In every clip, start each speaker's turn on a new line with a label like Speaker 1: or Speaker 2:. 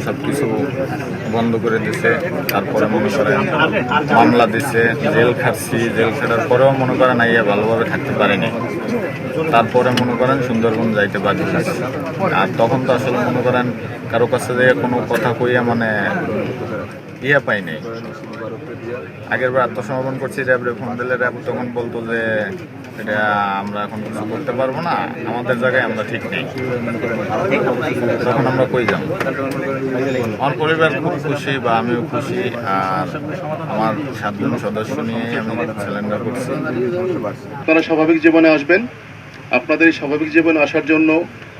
Speaker 1: সবকিছু বন্ধ করে দিছে। তারপরে মনে করেন মামলা দিছে, জেল খাটছি, জেল খাটার পরেও মনে করেন আইয়া ভালোভাবে থাকতে পারিনি। তারপরে মনে করেন সুন্দরবন যাইতে বাধ্য হয়েছি। আর তখন তো আসলে মনে করেন কারো কাছে যে কোনো কথা কইয়া মানে ইয়া পাইনি। আগের বার আত্মসমর্পণ করছি, র্যাবরে ফোন দিলে র্যাব তখন বলতো যে এটা আমরা এখন কিছু করতে পারবো না, আমাদের জায়গায় আমরা ঠিক নেই। তখন আমরা কই যাব? আমার পরিবার খুব খুশি বা আমিও খুশি। আর আমার 7 জন সদস্য নিয়ে আমি সিলিন্ডার করছি।
Speaker 2: আপনারা স্বাভাবিক জীবনে আসবেন। আপনাদের এই স্বাভাবিক জীবনে আসার জন্য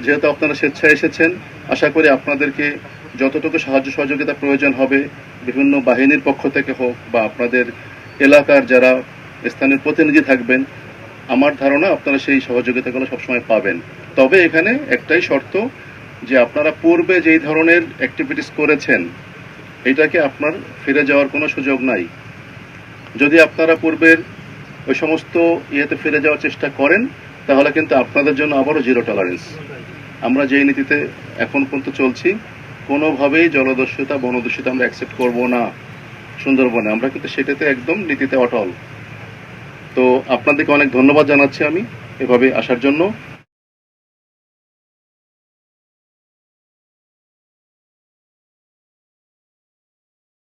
Speaker 2: যেহেতু আপনারা স্বেচ্ছায় এসেছেন, আশা করি আপনাদেরকে যতটুকু সাহায্য সহযোগিতা প্রয়োজন হবে বিভিন্ন বাহিনীর পক্ষ থেকে হোক বা আপনাদের এলাকার যারা স্থানীয় প্রতিনিধি থাকবেন, আমার ধারণা আপনারা সেই সহযোগিতাগুলো সবসময় পাবেন। তবে এখানে একটাই শর্ত, যে আপনারা পূর্বে যেই ধরনের অ্যাক্টিভিটিস করেছেন এটাকে আপনার ফিরে যাওয়ার কোনো সুযোগ নাই। যদি আপনারা পূর্বের ওই সমস্ত ইয়েতে ফিরে যাওয়ার চেষ্টা করেন তাহলে কিন্তু আপনাদের জন্য আবারও জিরো টলারেন্স। আমরা যেই নীতিতে এখন পর্যন্ত চলছি, কোনোভাবেই জলদস্যুতা বনদস্যুতা আমরা অ্যাকসেপ্ট করব না সুন্দরবনে। আমরা কিন্তু সেটাতে একদম নীতিতে অটল। তো আপনাদেরকে অনেক ধন্যবাদ জানাচ্ছি আমি এভাবে আসার জন্য।